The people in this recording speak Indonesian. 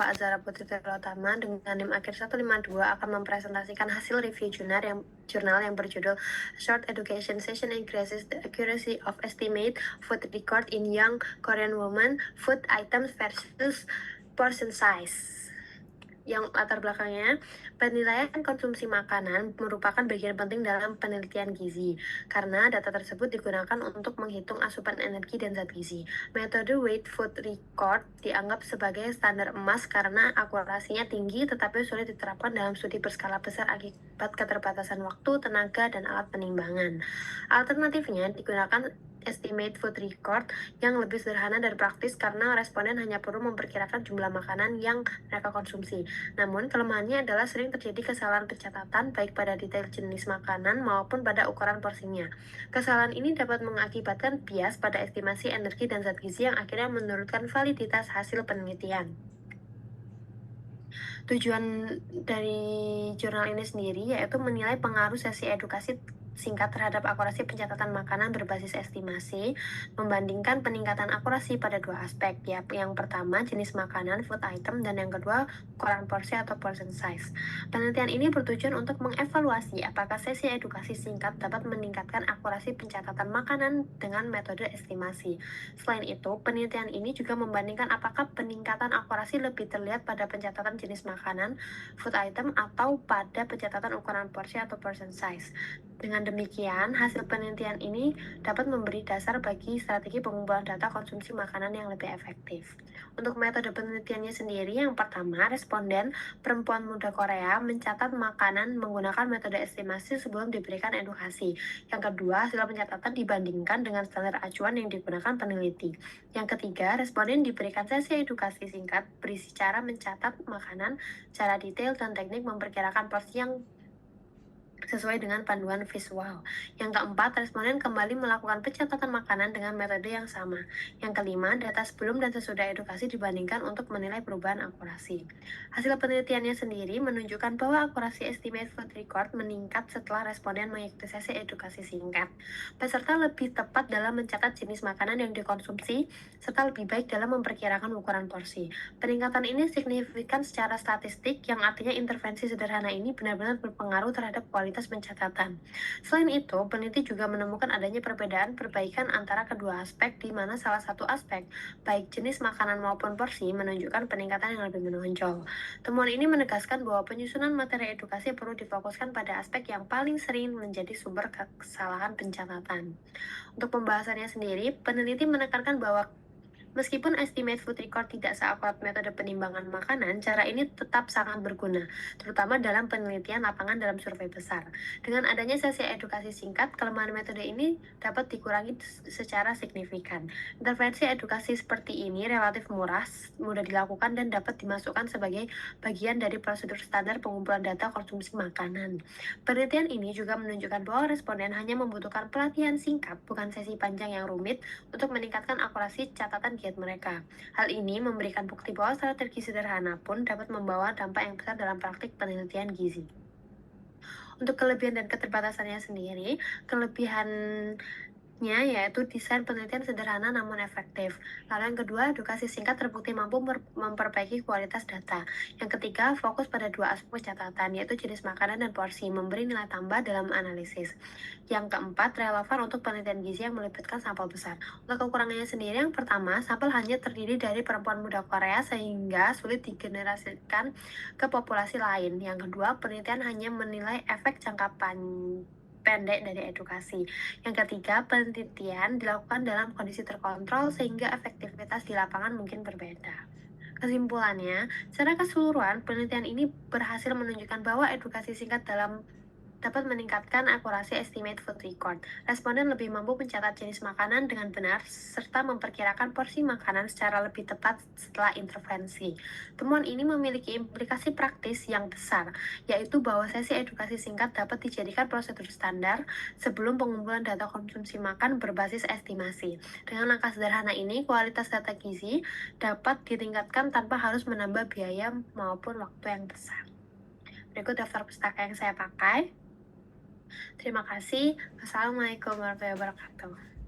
Pak Azhara Putri Terutama dengan NIM akhir 152 akan mempresentasikan hasil review jurnal yang berjudul Short Education Session Increases the Accuracy of Estimate Food Record in Young Korean Women Food Items versus Portion Size. Yang latar belakangnya, penilaian konsumsi makanan merupakan bagian penting dalam penelitian gizi, karena data tersebut digunakan untuk menghitung asupan energi dan zat gizi. Metode Weight Food Record dianggap sebagai standar emas karena akurasinya tinggi tetapi sulit diterapkan dalam studi berskala besar akibat keterbatasan waktu, tenaga, dan alat penimbangan. Alternatifnya digunakan estimate food record yang lebih sederhana dan praktis karena responden hanya perlu memperkirakan jumlah makanan yang mereka konsumsi. Namun, kelemahannya adalah sering terjadi kesalahan pencatatan baik pada detail jenis makanan maupun pada ukuran porsinya. Kesalahan ini dapat mengakibatkan bias pada estimasi energi dan zat gizi yang akhirnya menurunkan validitas hasil penelitian. Tujuan dari jurnal ini sendiri yaitu menilai pengaruh sesi edukasi singkat terhadap akurasi pencatatan makanan berbasis estimasi, membandingkan peningkatan akurasi pada dua aspek, ya. Yang pertama, jenis makanan, food item, dan yang kedua, ukuran porsi atau portion size. Penelitian ini bertujuan untuk mengevaluasi apakah sesi edukasi singkat dapat meningkatkan akurasi pencatatan makanan dengan metode estimasi. Selain itu, penelitian ini juga membandingkan apakah peningkatan akurasi lebih terlihat pada pencatatan jenis makanan, food item, atau pada pencatatan ukuran porsi atau portion size. Dengan demikian, hasil penelitian ini dapat memberi dasar bagi strategi pengumpulan data konsumsi makanan yang lebih efektif. Untuk metode penelitiannya sendiri, yang pertama, responden perempuan muda Korea mencatat makanan menggunakan metode estimasi sebelum diberikan edukasi. Yang kedua, hasil pencatatan dibandingkan dengan standar acuan yang digunakan peneliti. Yang ketiga, responden diberikan sesi edukasi singkat berisi cara mencatat makanan, cara detail, dan teknik memperkirakan porsi yang sesuai dengan panduan visual. Yang keempat, responden kembali melakukan pencatatan makanan dengan metode yang sama. Yang kelima, data sebelum dan sesudah edukasi dibandingkan untuk menilai perubahan akurasi. Hasil penelitiannya sendiri menunjukkan bahwa akurasi estimate food record meningkat setelah responden mengikuti sesi edukasi singkat. Peserta lebih tepat dalam mencatat jenis makanan yang dikonsumsi, serta lebih baik dalam memperkirakan ukuran porsi. Peningkatan ini signifikan secara statistik, yang artinya intervensi sederhana ini benar-benar berpengaruh terhadap kualitas pencatatan. Selain itu, peneliti juga menemukan adanya perbedaan perbaikan antara kedua aspek, di mana salah satu aspek, baik jenis makanan maupun porsi, menunjukkan peningkatan yang lebih menonjol. Temuan ini menegaskan bahwa penyusunan materi edukasi perlu difokuskan pada aspek yang paling sering menjadi sumber kesalahan pencatatan. Untuk pembahasannya sendiri, peneliti menekankan bahwa meskipun estimate food record tidak seakurat metode penimbangan makanan, cara ini tetap sangat berguna, terutama dalam penelitian lapangan dalam survei besar. Dengan adanya sesi edukasi singkat, kelemahan metode ini dapat dikurangi secara signifikan. Intervensi edukasi seperti ini relatif murah, mudah dilakukan, dan dapat dimasukkan sebagai bagian dari prosedur standar pengumpulan data konsumsi makanan. Penelitian ini juga menunjukkan bahwa responden hanya membutuhkan pelatihan singkat, bukan sesi panjang yang rumit, untuk meningkatkan akurasi catatan diet mereka. Hal ini memberikan bukti bahwa strategi sederhana pun dapat membawa dampak yang besar dalam praktik penelitian gizi. Untuk kelebihan dan keterbatasannya sendiri, kelebihannya yaitu desain penelitian sederhana namun efektif. Lalu yang kedua, edukasi singkat terbukti mampu memperbaiki kualitas data. Yang ketiga, fokus pada dua aspek catatan, yaitu jenis makanan dan porsi, memberi nilai tambah dalam analisis. Yang keempat, relevan untuk penelitian gizi yang melibatkan sampel besar. Untuk kekurangannya sendiri, yang pertama, sampel hanya terdiri dari perempuan muda Korea sehingga sulit digenerasikan ke populasi lain. Yang kedua, penelitian hanya menilai efek jangka pendek dari edukasi. Yang ketiga, penelitian dilakukan dalam kondisi terkontrol sehingga efektivitas di lapangan mungkin berbeda. Kesimpulannya, secara keseluruhan, penelitian ini berhasil menunjukkan bahwa edukasi singkat dapat meningkatkan akurasi estimate food record. Responden lebih mampu mencatat jenis makanan dengan benar, serta memperkirakan porsi makanan secara lebih tepat setelah intervensi. Temuan ini memiliki implikasi praktis yang besar, yaitu bahwa sesi edukasi singkat dapat dijadikan prosedur standar sebelum pengumpulan data konsumsi makan berbasis estimasi. Dengan langkah sederhana ini, kualitas data gizi dapat ditingkatkan tanpa harus menambah biaya maupun waktu yang besar. Berikut daftar pustaka yang saya pakai. Terima kasih. Wassalamualaikum warahmatullahi wabarakatuh.